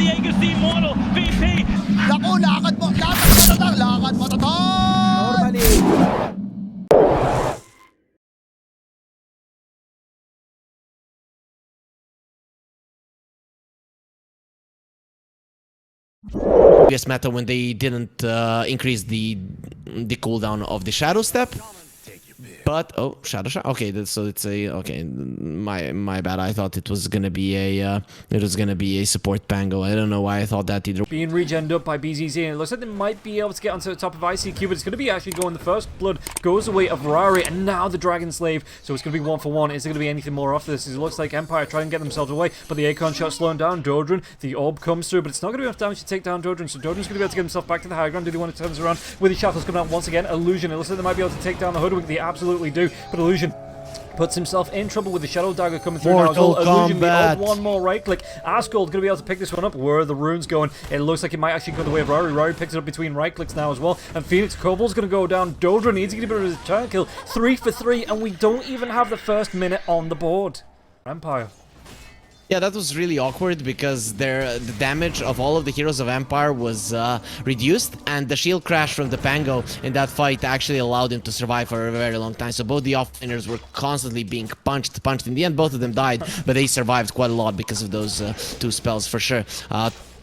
Diego C. Mortal, VP. Naku, lakad mo tatang, lakad mo tatang! Normally. Previous meta when they didn't increase the cooldown of the shadow step. But oh, shadow shot. Okay, so it's a okay. My bad. I thought it was gonna be a support pango. I don't know why I thought that either. Being regened up by BZZ, and it looks like they might be able to get onto the top of ICQ, but it's going to be actually going. The first blood goes away of Rari, and now the Dragon Slave. So it's going to be 1 for 1. Is there going to be anything more off this? It looks like Empire trying to get themselves away, but the Acorn shot slowing down Dodrin. The orb comes through, but it's not going to be enough damage to take down Dodrin. So Dodrin's going to be able to get himself back to the high ground. Do they want to turn this around with the shackles coming out once again? Illusion. It looks like they might be able to take down the Hoodwink. They absolutely do, but Illusion puts himself in trouble with the Shadow Dagger coming through now as well. Illusion, one more right click. Asgold going to be able to pick this one up. Where are the runes going? It looks like it might actually go the way of Rari. Rari picks it up between right clicks now as well. And Phoenix Cobalt's going to go down. Dodra needs to get a bit of a return kill. 3 for 3, and we don't even have the first minute on the board. Empire. Yeah, that was really awkward because the damage of all of the heroes of Empire was reduced, and the shield crash from the Pango in that fight actually allowed him to survive for a very long time. So both the offlaners were constantly being punched. In the end, both of them died, but they survived quite a lot because of those 2 spells for sure.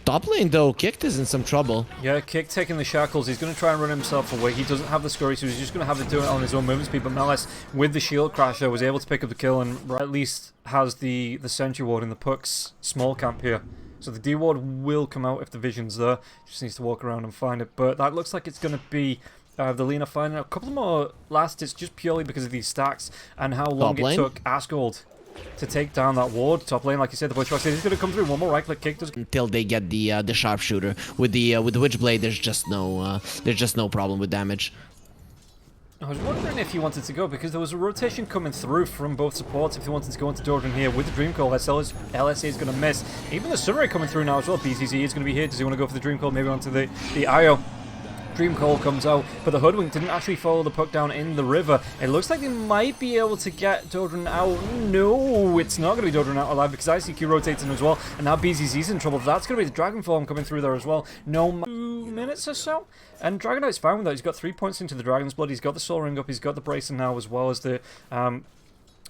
Top lane though, Kicked is in some trouble. Yeah, Kick taking the shackles. He's going to try and run himself away. He doesn't have the scurry, so he's just going to have to do it on his own movement speed. But Malice, with the shield crasher, was able to pick up the kill and at least has the Sentry Ward in the Puck's small camp here. So the D Ward will come out if the vision's there. Just needs to walk around and find it. But that looks like it's going to be the Lina finding a couple more last hits just purely because of these stacks and how long it took Asgold to take down that ward. Top lane, like you said, the Bushwhack is going to come through. One more right click kick. Until they get the sharpshooter with the Witchblade, there's just no problem with damage. I was wondering if he wanted to go because there was a rotation coming through from both supports. If he wanted to go into Dodrin here with the Dream Call, LSA is going to miss. Even the Sunray coming through now as well. BCC is going to be here. Does he want to go for the Dream Call? Maybe onto the IO. Dream Call comes out, but the Hoodwink didn't actually follow the puck down in the river. It looks like they might be able to get Dodrin out. No, it's not going to be Dodrin out alive because ICQ rotates in as well, and now BZZ's in trouble. That's going to be the Dragon Form coming through there as well. No, 2 minutes or so, and Dragon Knight's fine with that. He's got 3 points into the Dragon's Blood. He's got the Soul Ring up. He's got the Bracing now as well as the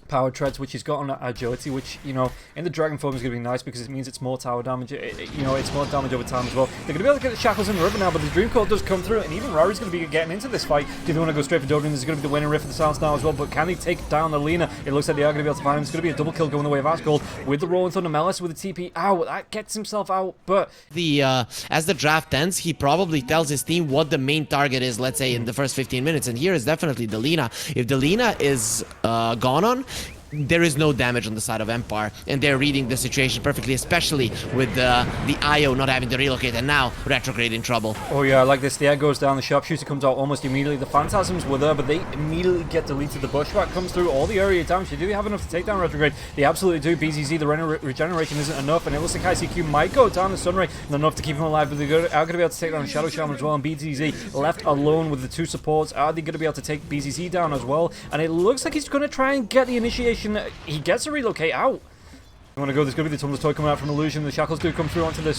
Power Treads, which he's got on agility, which, you know, in the Dragon Form is going to be nice because it means it's more tower damage. You know, it's more damage over time as well. They're going to be able to get the shackles in the river now, but the Dream Call does come through, and even Rari's going to be getting into this fight. Do they want to go straight for Dodrin? There's going to be the winning riff of the Silence now as well, but can they take down the Lina? It looks like they are going to be able to find him. It's going to be a double kill going the way of Asgold with the Rolling Thunder. Melis with the TP out. That gets himself out, but as the draft ends, he probably tells his team what the main target is, let's say, in the first 15 minutes, and here is definitely the Lina. If the Lina is gone on, there is no damage on the side of Empire, and they're reading the situation perfectly, especially with the IO not having to relocate, and now Retrograde in trouble. Oh yeah, I like this. The egg goes down, the Sharpshooter comes out almost immediately. The Phantasms were there, but they immediately get deleted. The Bushwhack comes through, all the area damage. Do they have enough to take down Retrograde? They absolutely do. BZZ, the regeneration isn't enough, and it looks like ICQ might go down the Sunray, not enough to keep him alive, but they're going to be able to take down Shadow Shaman as well, and BZZ left alone with the 2 supports. Are they going to be able to take BZZ down as well? And it looks like he's going to try and get the initiation. He gets to relocate out. I want to go. There's going to be the Tumbler's Toy coming out from Illusion. The Shackles do come through onto the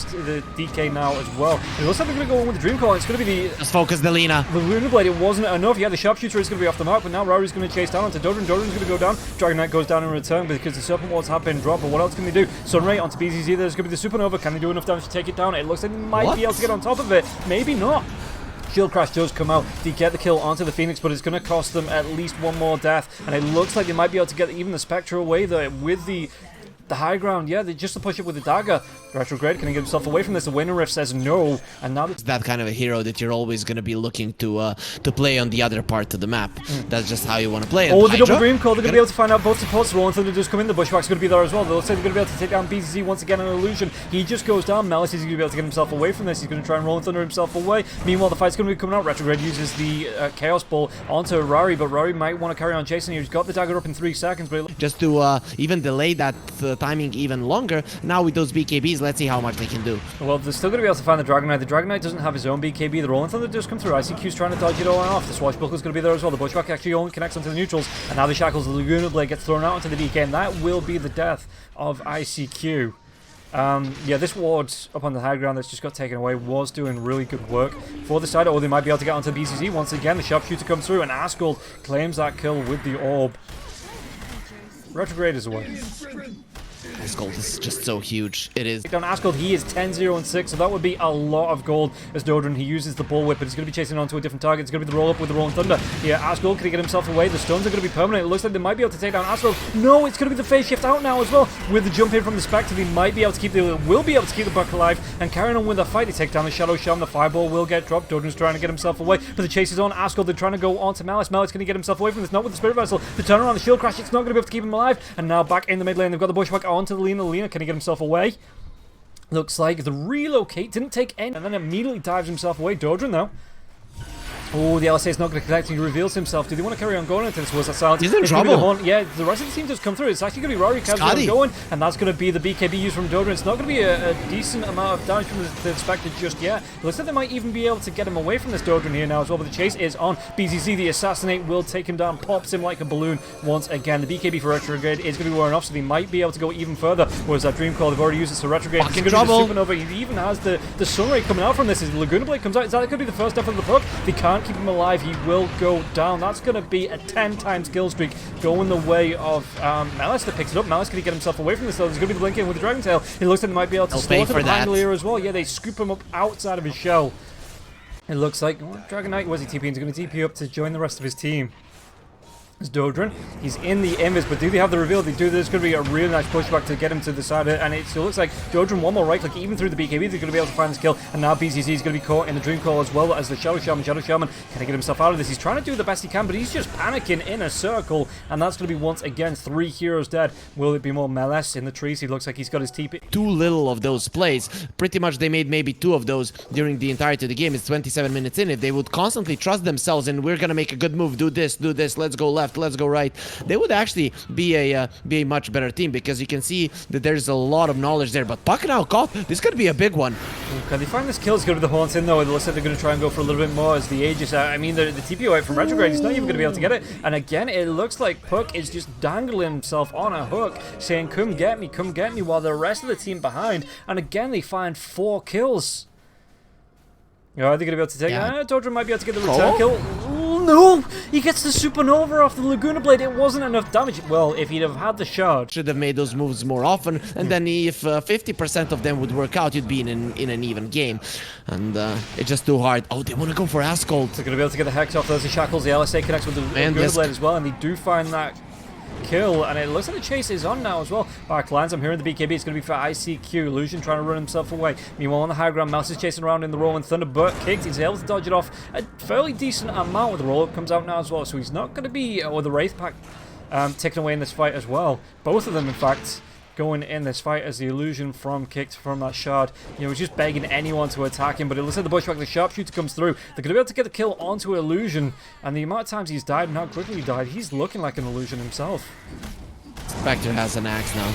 DK now as well. It looks like they're going to go in with the Dream Call. It's going to be the... Just focus the Lina. The Lunar Blade, it wasn't enough. Yeah, the Sharpshooter is going to be off the mark, but now Rari's going to chase down onto Dodrin. Dodrin's going to go down. Dragon Knight goes down in return because the Serpent Wards have been dropped. But what else can they do? Sunray onto BZZ. There's going to be the Supernova. Can they do enough damage to take it down? It looks like they might be able to get on top of it. Maybe not. Shield Crash does come out. They get the kill onto the Phoenix, but it's going to cost them at least 1 more death. And it looks like they might be able to get even the Spectre away there with the high ground. Yeah, they just to push it with the dagger. Retrograde, can he get himself away from this? The Winter Rift says no, and now it's that kind of a hero that you're always going to be looking to play on the other part of the map. That's just how you want to play it. Oh, the double Dream Call, they're going to be able to find out both supports. Rolling Thunder does come in, the Bushwhack's going to be there as well. They'll say they're going to be able to take down BZZ once again on Illusion. He just goes down. Melis is going to be able to get himself away from this. He's going to try and Rolling Thunder himself away. Meanwhile, the fight's going to be coming out. Retrograde uses the Chaos Ball onto Rari, but Rari might want to carry on chasing. He's got the dagger up in 3 seconds, but just to even delay that timing even longer. Now with those BKBs, let's see how much they can do. Well, they're still going to be able to find the Dragon Knight. The Dragon Knight doesn't have his own BKB. The Rolling Thunder does come through. ICQ's trying to dodge it all off. The Swashbuckler's going to be there as well. The Bushwhack actually only connects onto the neutrals, and now the Shackles, the Laguna Blade gets thrown out onto the DK, and that will be the death of ICQ. Yeah, this ward up on the high ground that's just got taken away was doing really good work for the side, or they might be able to get onto the BCC once again. The sharpshooter comes through, and Asgold claims that kill with the orb. Retrograde is away. Asgold is just so huge. It is. On Asgold, he is 10-0-6, so that would be a lot of gold as Dodrin. He uses the bullwhip, but he's going to be chasing onto a different target. It's going to be the roll up with the Rolling Thunder. Yeah, Asgold, can he get himself away? The stuns are going to be permanent. It looks like they might be able to take down Asgold. No, it's going to be the phase shift out now as well. With the jump in from the Spectre, he might be able to keep the buck alive and carrying on with the fight. They take down the Shadow Shaman. The fireball will get dropped. Dodrin's trying to get himself away, but the chase is on. Asgold, they're trying to go on to Malice. Malice can he get himself away from this? Not with the Spirit Vessel. The turnaround, the shield crash, it's not going to be able to keep him alive. And now back in the mid lane, they've got the Bushwhack onto the Lina. Lina, can he get himself away? Looks like the relocate didn't take any, and then immediately dives himself away. Dodrin though. Oh, the LSA is not going to connect. He reveals himself. Do they want to carry on going into this? Was that silence? He's in trouble. Yeah, the rest of the team does come through. It's actually going to be Rory Kaz going, and that's going to be the BKB used from Dodrin. It's not going to be a decent amount of damage from the Spectre just yet. It looks like they might even be able to get him away from this Dodrin here now as well, but the chase is on. BZZ, the Assassinate, will take him down, pops him like a balloon once again. The BKB for Retrograde is going to be wearing off, so they might be able to go even further. Whereas that Dream Call, they've already used it to Retrograde. Fucking He's going to be the Supernova. He even has the Sunray coming out from this. His Laguna Blade comes out. Is that going to be the first death of the book? They can't keep him alive. He will go down. That's going to be a 10 times kill streak going the way of Malice that picks it up. Malice, can he get himself away from this though? There's going to be the blink in with the Dragon Tail. It looks like they might be able to slaughter the Pangolier as well. Yeah, they scoop him up outside of his shell. It looks like Dragon Knight, was he TPing? He's going to TP up to join the rest of his team. It's Dodrin. He's in the invis, but do they have the reveal? They do. There's going to be a really nice pushback to get him to the side, and it looks like Dodrin one more right click, even through the BKB, they're going to be able to find this kill, and now BCC is going to be caught in the Dream Call as well as the Shadow Shaman. Shadow Shaman, can he get himself out of this? He's trying to do the best he can, but he's just panicking in a circle, and that's going to be once again 3 heroes dead. Will it be more Malice in the trees? He looks like he's got his TP. Too little of those plays. Pretty much they made maybe 2 of those during the entirety of the game. It's 27 minutes in. If they would constantly trust themselves and we're going to make a good move, do this, let's go left, let's go right, they would actually be a much better team, because you can see that there's a lot of knowledge there. But Puck now caught. This could be a big one. Can they find this kill? It's going to be the Haunts in though. It looks like they're going to try and go for a little bit more as the Aegis. I mean, the TPO out from Retrograde, he's not even going to be able to get it. And again, it looks like Puck is just dangling himself on a hook, saying, come get me, while the rest of the team behind. And again, they find 4 kills. Are they going to be able to take it? Dodrin might be able to get the return kill. No! He gets the Supernova off the Laguna Blade. It wasn't enough damage. Well, if he'd have had the shard. Should have made those moves more often, and then if 50% of them would work out, you'd be in an even game. And it's just too hard. Oh, they want to go for Asgold. They're going to be able to get the Hex off. There's the Shackles. The LSA connects with the Laguna Blade as well, and they do find that kill, and it looks like the chase is on now as well. Backlines, I'm hearing the BKB. It's going to be for ICQ. Illusion trying to run himself away. Meanwhile, on the high ground, Mouse is chasing around in the Rolling Thunder, but kicked. He's able to dodge it off a fairly decent amount with the roll-up comes out now as well, so he's not going to be, or the Wraith Pack taken away in this fight as well. Both of them, in fact, going in this fight as the Illusion from kicked from that shard. You know, he's just begging anyone to attack him, but it looks like the Bushwhack, the Sharpshooter comes through. They're going to be able to get the kill onto Illusion, and the amount of times he's died and how quickly he died, he's looking like an Illusion himself. Spectre has an axe now.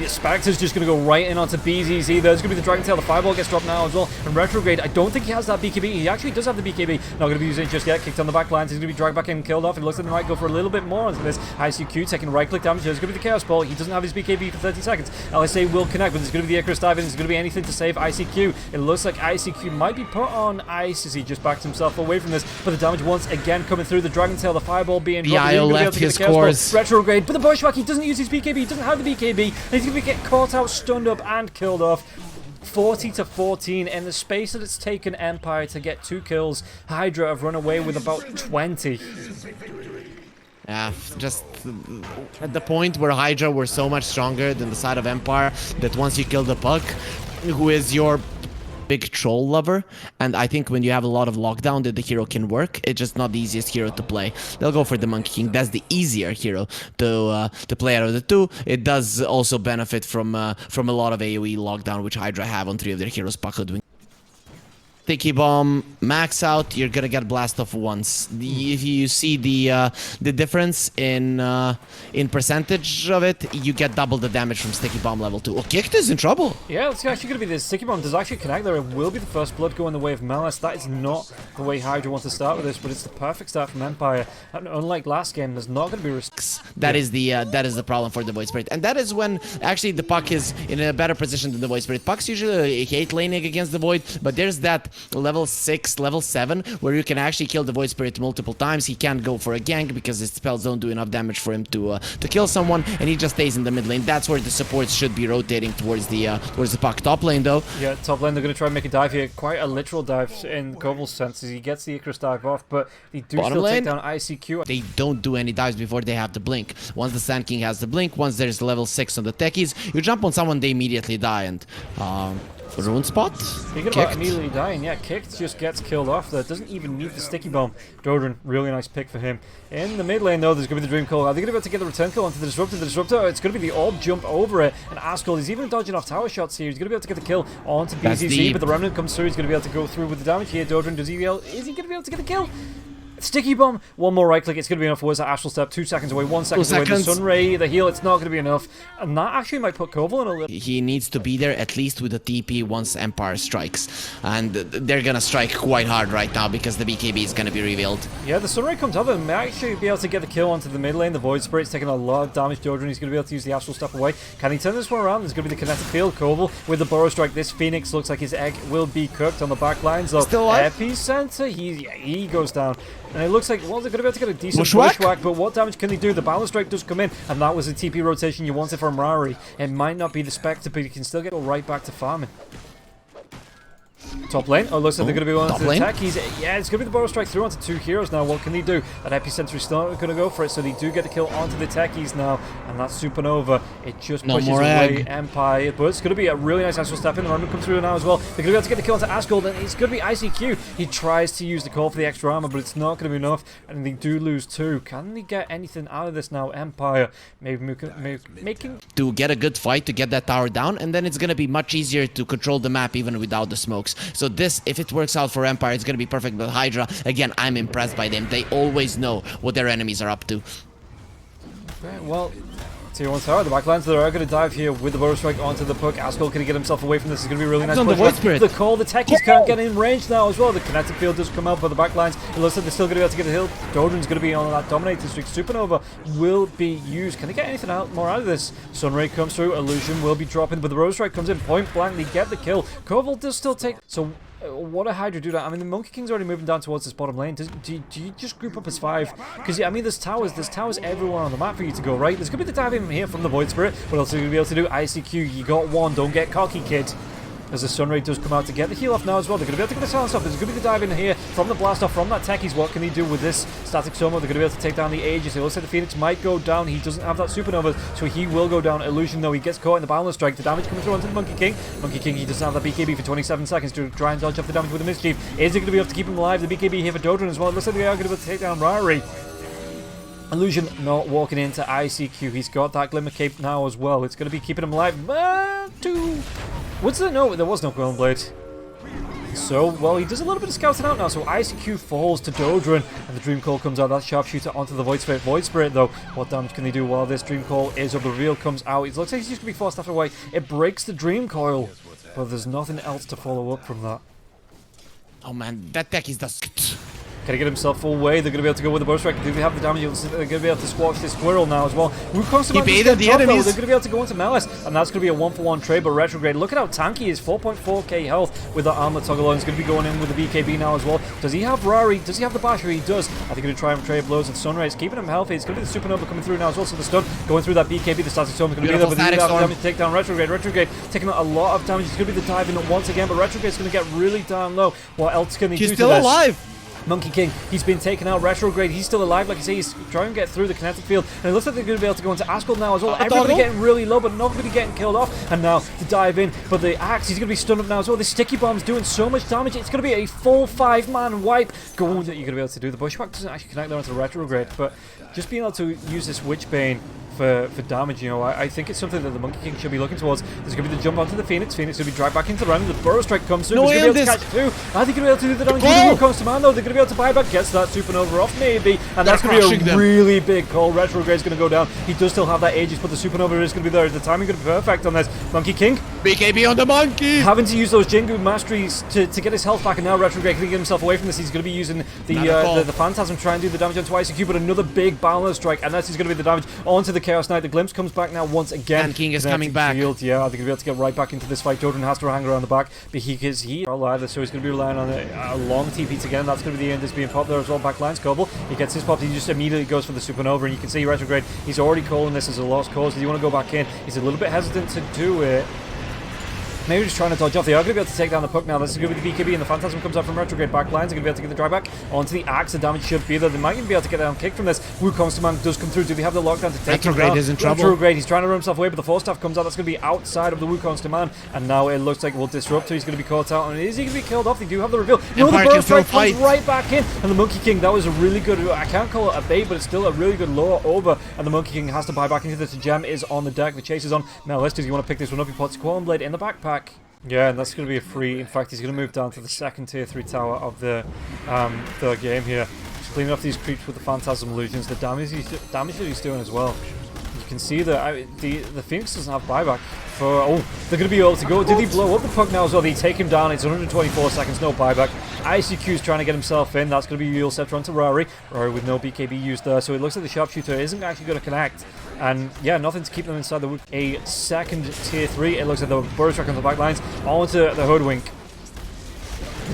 Spectre's just going to go right in onto BZZ. There's going to be the Dragon Tail. The Fireball gets dropped now as well. And Retrograde, I don't think he has that BKB. He actually does have the BKB. Not going to be using it just yet. Kicked on the back lines. He's going to be dragged back in and killed off. It looks like they might go for a little bit more onto this. ICQ taking right-click damage. There's going to be the Chaos Ball. He doesn't have his BKB for 30 seconds. LSA will connect, but there's going to be the Icarus dive in. There's going to be anything to save ICQ. It looks like ICQ might be put on ice as he just backs himself away from this. But the damage once again coming through. The Dragon Tail, the Fireball being dropped. Yeah, left his cores. Retrograde, but the Bushwhack, he doesn't use his BKB. He doesn't have the BKB. And he's going to get caught out, stunned up, and killed off. 40-14 in the space that it's taken Empire to get 2 kills. HYDRA have run away with about 20. Yeah, just at the point where HYDRA were so much stronger than the side of Empire that once you kill the Puck, who is your big troll lover, and I think when you have a lot of lockdown that the hero can work, it's just not the easiest hero to play. They'll go for the Monkey King. That's the easier hero to play out of the 2. It does also benefit from a lot of AoE lockdown, which HYDRA have on 3 of their heroes. Puck doing. Sticky bomb max out, you're gonna get blast off once. If you see the difference in percentage of it, you get double the damage from sticky bomb level 2. Oh, Kicked is in trouble. Yeah, it's actually going to be the sticky bomb does actually connect there. It will be the first blood going the way of Malice. That is not the way Hydra wants to start with this, but it's the perfect start from Empire. And unlike last game, there's not going to be risks. That is the problem for the Void Spirit, and that is when actually the Puck is in a better position than the Void Spirit. Puck's usually hate laning against the Void, but there's that level 6, level 7 where you can actually kill the Void Spirit multiple times. He can't go for a gank because his spells don't do enough damage for him to kill someone, and he just stays in the mid lane. That's where the supports should be rotating towards the Puck. Top lane though. Yeah, top lane, they're going to try and make a dive here. Quite a literal dive in Koval's sense as he gets the Icarus dive off, but they do Bottom still lane, take down ICQ. They don't do any dives before they have the blink. Once the Sand King has the blink, once there's level 6 on the techies, you jump on someone, they immediately die, and Rune spot? Speaking about immediately dying, yeah, Kicked just gets killed off there. Doesn't even need the sticky bomb. Dodrin, really nice pick for him. In the mid lane though, there's going to be the Dream Call. Are they going to be able to get the return kill onto the Disruptor? The Disruptor, it's going to be the orb jump over it. And Askel, he's even dodging off tower shots here. He's going to be able to get the kill onto BZZ, but the Remnant comes through. He's going to be able to go through with the damage here. Dodrin, is he going to be able to get the kill? Sticky bomb, one more right click, it's going to be enough. Where's that Astral Step? 2 seconds away, 1 second away. The Sun Ray, the heal, it's not going to be enough. And that actually might put Koval in a little... He needs to be there at least with a TP once Empire strikes. And they're going to strike quite hard right now because the BKB is going to be revealed. Yeah, the Sun Ray comes up and may actually be able to get the kill onto the mid lane. The Void Spirit's taking a lot of damage. Dodrin, he's going to be able to use the Astral Step away. Can he turn this one around? There's going to be the Kinetic Field. Koval with the Burrow Strike. This Phoenix looks like his egg will be cooked on the back lines. So still alive? Epicenter, he goes down. And it looks like, well, they're going to be able to get a decent Bushwhack, but what damage can they do? The Balance Strike does come in, and that was the TP rotation you wanted from Rari. It might not be the Spectre, but you can still get right back to farming. Top lane. Oh, looks like they're going to be one of the techies. Yeah, it's going to be the Burrow Strike through onto 2 heroes now. What can they do? That Epicenter is still not going to go for it, so they do get the kill onto the techies now. And that Supernova, it just pushes away Empire. But it's going to be a really nice Astral Step in. The random comes through now as well. They're going to be able to get the kill onto Asgold, and it's going to be ICQ. He tries to use the call for the extra armor, but it's not going to be enough. And they do lose 2. Can they get anything out of this now? Empire, maybe making... To get a good fight, to get that tower down, and then it's going to be much easier to control the map even without the smokes. So this, if it works out for Empire, it's going to be perfect. But Hydra, again, I'm impressed by them. They always know what their enemies are up to. Okay, well, Tier 1 tower, the backlines, they're going to dive here with the Burrow Strike onto the Puck. Askel, can he get himself away from this? It's going to be a really nice push. The call, the techies can't get in range now as well. The Kinetic Field does come out for the backlines. It looks like they're still going to be able to get a hill. Dodrin's going to be on that dominating streak. Supernova will be used. Can they get anything more out of this? Sunray comes through, Illusion will be dropping, but the Burrow Strike comes in point blank. They get the kill. Koval does still take... So what do Hydra do that? I mean, the Monkey King's already moving down towards this bottom lane. Do you just group up as 5? Because, yeah, I mean, there's towers everywhere on the map for you to go, right? There's going to be the dive in here from the Void Spirit. What else are you going to be able to do? ICQ, you got one. Don't get cocky, kid. As the Sunray does come out to get the heal off now as well. They're going to be able to get the silence off. There's going to be the dive in here from the blast off from that techies. What can he do with this static Soma? They're going to be able to take down the Aegis. It looks like the Phoenix might go down. He doesn't have that Supernova, so he will go down. Illusion, though, he gets caught in the Balance Strike. The damage coming through onto the Monkey King. Monkey King, he doesn't have that BKB for 27 seconds to try and dodge off the damage with the Mischief. Is he going to be able to keep him alive? The BKB here for Dodrin as well. It looks like they are going to be able to take down Rari. Illusion not walking into ICQ. He's got that Glimmer Cape now as well. It's going to be keeping him alive. What's there? No, there was no Golden Blade. So, well, he does a little bit of scouting out now. So ICQ falls to Dodrin, and the Dream Call comes out. That Sharpshooter onto the Void Spirit. Void Spirit, though, what damage can they do while this Dream Call is up? The reveal comes out. It looks like he's just going to be forced after away. It breaks the Dream Coil, but there's nothing else to follow up from that. Oh man, that deck is just... Can he get himself full way? They're going to be able to go with the Burrow Strike. Do they have the damage? They're going to be able to squash this Squirrel now as well. He baited the enemies. They're going to be able to go into Malice, and that's going to be a 1-for-1 trade, but Retrograde. Look at how tanky he is. 4.4k health with that armor toggle on. He's going to be going in with the BKB now as well. Does he have Rari? Does he have the Basher? He does. Are they going to try and trade blows and Sunrise? Keeping him healthy. It's going to be the Supernova coming through now as well. So the stun going through that BKB. The Static Storm is going to be there, but they have damage to take down Retrograde. Retrograde taking out a lot of damage. It's going to be the dive in once again, but Retrograde's going to get really down low. What else can he do to this? He's still alive. Monkey King, he's been taken out. Retrograde, he's still alive. Like I say, he's trying to get through the Kinetic Field. And it looks like they're going to be able to go into Askel now as well. Everybody getting really low, but nobody getting killed off. And now to dive in. But the Axe, he's going to be stunned up now as well. The Sticky Bomb's doing so much damage. It's going to be a full 5-man wipe. That you're going to be able to do. The Bushwhack doesn't actually connect there onto Retrograde. But just being able to use this Witchbane for damage. You know, I think it's something that the Monkey King should be looking towards. There's going to be the jump onto the Phoenix. Phoenix will be dragged back into the round. The Burrow Strike comes through. No He's way going to be able to catch two. Are they going to be able to do the damage? The Wukong's Command, though. They're going to be able to buy back. Gets that Supernova off, maybe. And that's going to be a really big call. Retrograde's going to go down. He does still have that Aegis, but the Supernova is going to be there. The timing going to be perfect on this. Monkey King. BKB on the Monkey! Having to use those Jingu Masteries to get his health back, and now Retrograde can get himself away from this. He's going to be using the Phantasm, try and do the damage onto ICQ, but another big Balance Strike, and this is going to be the damage onto the Chaos Knight. The Glimpse comes back now once again. And King is coming back. Shield. Yeah, they're going to be able to get right back into this fight. Jordan has to hang around the back because he either, so he's going to be relying on a long TP to get him. That's going to be the end. This being popped there as well. Backlines Cobble. He gets his pop. He just immediately goes for the Supernova, and you can see Retrograde. He's already calling this as a lost cause. Does he want to go back in? He's a little bit hesitant to do it. Maybe just trying to dodge off. They are going to be able to take down the puck now. This is going to be the BKB, and the Phantasm comes out from Retrograde. Backlines are going to be able to get the drag back onto the Axe. The damage should be there. They might even be able to get down kick from this. Wukong's Command does come through. Do they have the lockdown to take him down? Retrograde is in trouble. Retrograde, he's trying to run himself away, but the Force Staff comes out. That's going to be outside of the Wukong's Command, and now it looks like we'll disrupt. So he's going to be caught out, and is he going to be killed off? They do have the reveal. No, the Burrow Strike comes right back in, and the Monkey King, that was a really good, I can't call it a bait, but it's still a really good lure over, and the Monkey King has to buy back into this. The gem is on the deck. The chase is on. Now, let's do you want to pick this one up? He puts Quantum Blade in the backpack. Yeah, and that's going to be a free. In fact, he's going to move down to the second tier 3 tower of the third game here. Just cleaning off these creeps with the Phantasm Illusions. The damage that he's doing as well. You can see that the Phoenix doesn't have buyback for. Oh, they're going to be able to go. Did he blow up the puck now as well? They take him down. It's 124 seconds, no buyback. ICQ's trying to get himself in. That's going to be Yule Scepter onto Rari. Rari with no BKB used there, so it looks like the Sharpshooter isn't actually going to connect. And yeah, nothing to keep them inside the a second tier 3. It looks like the Burrow Strike on the back lines onto the Hoodwink.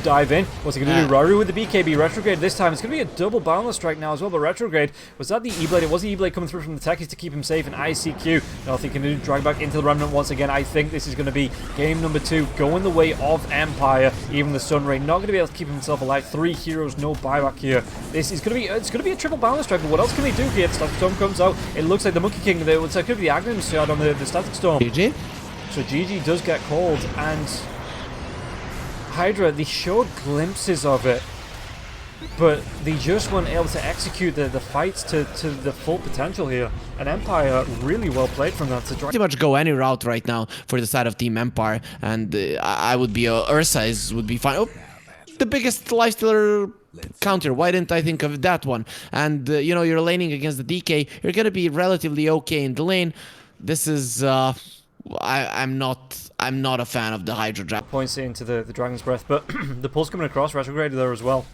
Dive in. What's he going to do? Rari with the BKB. Retrograde this time. It's going to be a double Boundless Strike now as well, but Retrograde, was that the E-Blade? It was the E-Blade coming through from the techies to keep him safe, and ICQ. Nothing can do. Drag back into the Remnant once again. I think this is going to be game number 2, going the way of Empire. Even the Sunray not going to be able to keep himself alive. 3 heroes, no buyback here. This is going to be, it's going to be a triple Boundless Strike, but what else can they do here? The Static Storm comes out. It looks like the Monkey King, it could be the Aghanim Shard on the Static Storm. GG. So GG does get called, and HYDRA, they showed glimpses of it, but they just weren't able to execute the fights to the full potential here. And Empire really well played from that. To pretty much go any route right now for the side of Team Empire, and I would be Ursa would be fine. Oh, the biggest lifestealer counter. Why didn't I think of that one? And you know, you're laning against the DK. You're gonna be relatively okay in the lane. This is I'm not a fan of the HYDRA draft. Points into the Dragon's Breath, but the Pulse coming across, Retrograde there as well.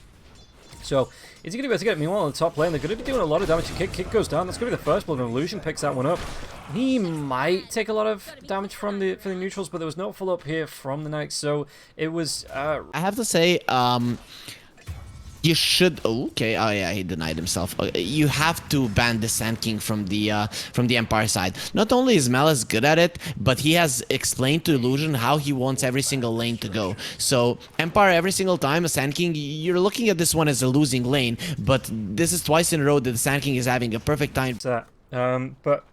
So, is he going to be able to get it? Meanwhile, on the top lane, they're going to be doing a lot of damage. Kick goes down. That's going to be the first blood, and Illusion picks that one up. He might take a lot of damage from the neutrals, but there was no follow-up here from the Knights, so it was... I have to say, you should. Oh, okay. Oh yeah, he denied himself. You have to ban the Sand King from the Empire side. Not only is Malice good at it, but he has explained to Illusion how he wants every single lane to go. So Empire, every single time a Sand King, you're looking at this one as a losing lane, but this is twice in a row that the Sand King is having a perfect time. But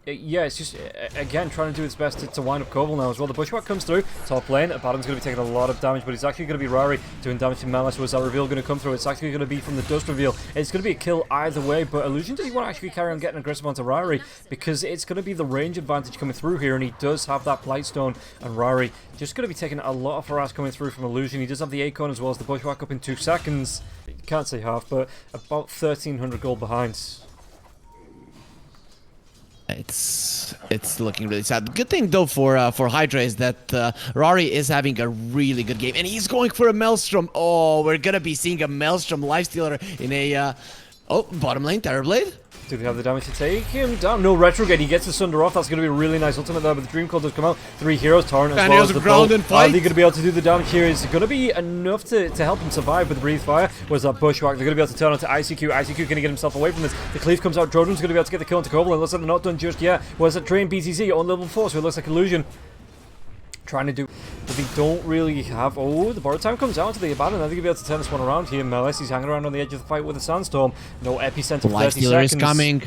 yeah, it's just, again, trying to do its best to wind up Koval now as well. The Bushwhack comes through, top lane. Abaddon's going to be taking a lot of damage, but it's actually going to be Rari doing damage to Malice. Was that reveal going to come through? It's actually going to be from the Dust reveal. It's going to be a kill either way, but Illusion, does he want to actually carry on getting aggressive onto Rari? Because it's going to be the range advantage coming through here, and he does have that Blightstone, and Rari just going to be taking a lot of harass coming through from Illusion. He does have the Acorn as well as the Bushwhack up in 2 seconds. You can't say half, but about 1,300 gold behind. It's looking really sad. Good thing though for HYDRA is that Rari is having a really good game, and he's going for a Maelstrom. Oh, we're gonna be seeing a Maelstrom lifestealer in a bottom lane Terrorblade. Do they have the damage to take him down? No, Retrograde, he gets the Sunder off. That's going to be a really nice ultimate there, but the Dream Coil does come out. 3 heroes, Torrent as well as the Bow. Are they going to be able to do the damage here? Is it going to be enough to help him survive with the Breathe Fire? Was that Bushwhack? They're going to be able to turn onto ICQ. ICQ going to get himself away from this. The Cleave comes out. Jordan's going to be able to get the kill onto Koval. It looks like they're not done just yet. Was that Train BTC on level 4, so it looks like Illusion trying to do, but they don't really have. Oh, the borrowed time comes out to the Abaddon. Are they going to be able to turn this one around here? Malice, he's hanging around on the edge of the fight with a Sandstorm. No epicenter for 30 seconds. Is coming.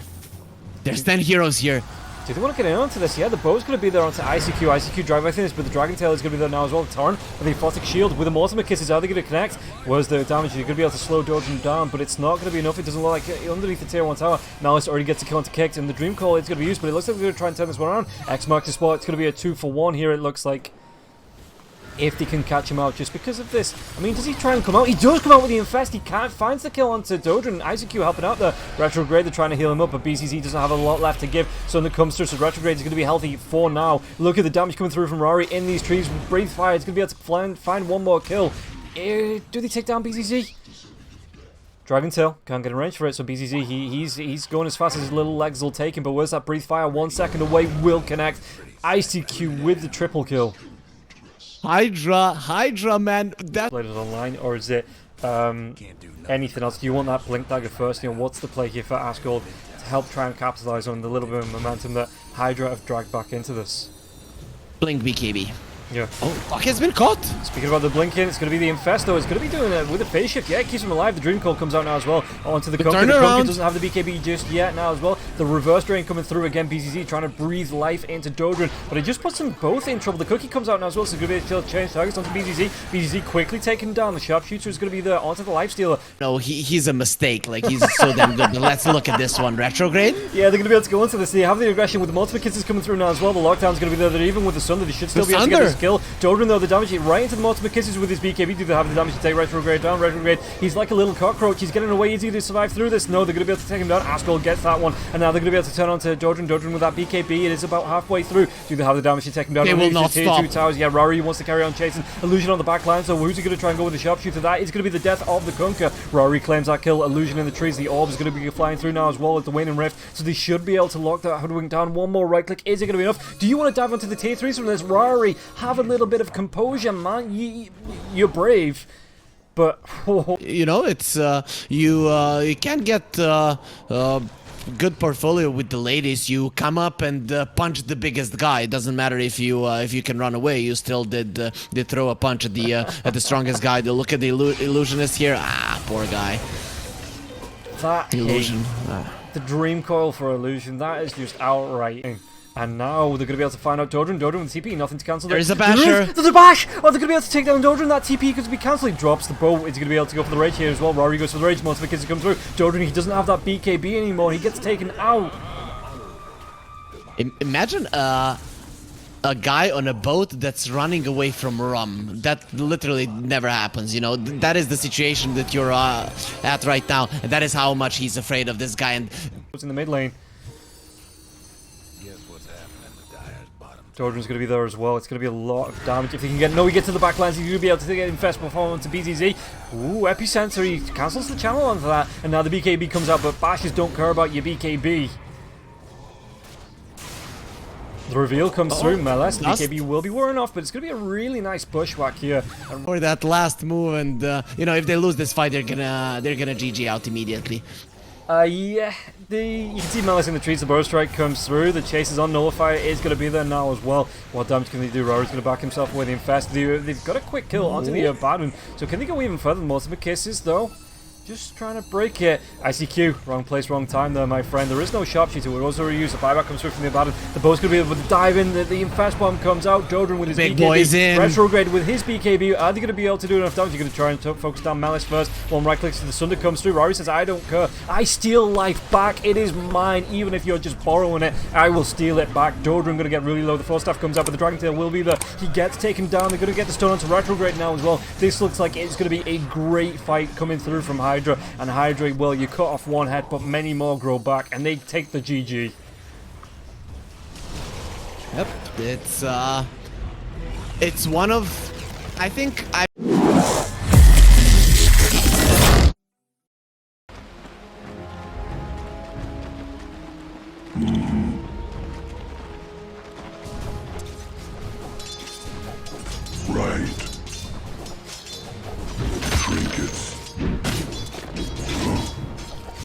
There's 10 heroes here. Do they want to get in onto this? Yeah, the bow's going to be there onto ICQ. ICQ drive by this, but the Dragon Tail is going to be there now as well. The Torrent with the Aphotic Shield with the Ultimate Kisses. Are they going to connect? Where's the damage? You're going to be able to slow Dodron down, but it's not going to be enough. It doesn't look like underneath the tier 1 tower. Malice already gets a kill onto Kicked, and the Dream Call is going to be used, but it looks like they're going to try and turn this one around. X marks the spot. It's going to be a 2-for-1 here, it looks like. If they can catch him out just because of this. I mean, does he try and come out? He does come out with the Infest. He can't find the kill onto Dodron. ICQ helping out there. Retrograde, they're trying to heal him up, but BCZ doesn't have a lot left to give. So when it comes through, so Retrograde is going to be healthy for now. Look at the damage coming through from Rory in these trees. Breathe Fire. It's going to be able to find one more kill. Do they take down BCZ? Dragon Tail can't get in range for it, so BCZ, he's going as fast as his little legs will take him, but where's that Breathe Fire? 1 second away, will connect. ICQ with the triple kill. HYDRA, man. That Played it online, or is it anything else? Do you want that Blink Dagger first? You know, what's the play here for Ashgold to help try and capitalize on the little bit of momentum that HYDRA have dragged back into this? Blink BKB. Yeah. Oh, fuck, it's been caught. Speaking about the blinking, it's going to be the Infesto. It's going to be doing it with a phase shift. Yeah, it keeps him alive. The Dream Call comes out now as well. Onto the Conker. The Conker doesn't have the BKB just yet now as well. The reverse drain coming through again. BZZ trying to breathe life into Dodron, but it just puts them both in trouble. The Cookie comes out now as well, so it's going to be able to change targets onto BZZ. BZZ quickly taking down. The Sharpshooter is going to be there onto the Lifestealer. No, he's a mistake. Like, he's so damn good. But let's look at this one. Retrograde? Yeah, they're going to be able to go into this. They have the aggression with the multiple kisses coming through now as well. The Lockdown's going to be there. They're even with the Sunder. They should still be able to get this kill. Dodron, though, the damage hit right into the multiple kisses with his BKB. Do they have the damage to take Retrograde down? Retrograde, he's like a little cockroach. He's getting away easy to survive through this. No, they're going to be able to take him down. Ashgold gets that one, and now they're going to be able to turn on to Dodron. Dodron with that BKB. It is about halfway through. Do they have the damage to take him down? They will not stop. 2 towers. Yeah, Rory wants to carry on chasing. Illusion on the back line, so who's he going to try and go with the Sharpshooter? That is going to be the death of the Conker. Rory claims that kill. Illusion in the trees. The orb is going to be flying through now as well as the Waning Rift, so they should be able to lock that Hoodwink down. One more right click. Is it going to be enough? Do you want to dive onto the tier 3s from this? Rory, have a little bit of composure, man. You're brave, but you know, it's you can't get good portfolio with the ladies. You come up and punch the biggest guy. It doesn't matter if you can run away. You still did throw a punch at the strongest guy. Look at the illusionist here. Ah, poor guy. That illusion. The Dream Coil for Illusion. That is just outright. And now they're going to be able to find out Dodron. Dodron with TP, nothing to cancel. There's a basher. There's a bash! Oh, they're going to be able to take down Dodron. That TP could be cancelled. He drops the bow. Is he going to be able to go for the rage here as well? Rory goes for the rage. Most of the kids come through. Dodron, he doesn't have that BKB anymore. He gets taken out. Imagine a guy on a boat that's running away from rum. That literally never happens, you know. That is the situation that you're at right now. And that is how much he's afraid of this guy. And it's in the mid lane. Dodron's going to be there as well. It's going to be a lot of damage. If he can get... No, he gets to the back lines. He's going to be able to get Infest before onto BZZ. Ooh, Epicenter. He cancels the channel onto that. And now the BKB comes out, but bashes don't care about your BKB. The reveal comes through. Meles. The BKB will be wearing off, but it's going to be a really nice bushwhack here. For that last move, and you know, if they lose this fight, they're gonna GG out immediately. Yeah, you can see Malice in the trees. The Burrow Strike comes through. The chase is on. Nullifier is going to be there now as well. What damage can they do? Rory's going to back himself away. The Infest. They've got a quick kill onto the Baron. So can they go even further than Multiple Kisses, though? Just trying to break it. ICQ, wrong place, wrong time there, my friend. There is no Sharpshooter. We'll also reuse the buyback comes through from the Abaddon. The bow's going to be able to dive in. The Infest Bomb comes out. Dodron with his big BKB. Boys in. Retrograde with his BKB. Are they going to be able to do enough damage? You're going to try and focus down Malice first. One right clicks to the Sunder comes through. Rory says, I don't care. I steal life back. It is mine. Even if you're just borrowing it, I will steal it back. Dodron going to get really low. The Force Staff comes up, but the Dragon Tail will be there. He gets taken down. They're going to get the stun onto Retrograde now as well. This looks like it's going to be a great fight coming through from HYDRA. And HYDRA, well, you cut off one head, but many more grow back, and they take the GG. Yep, it's one of, I think I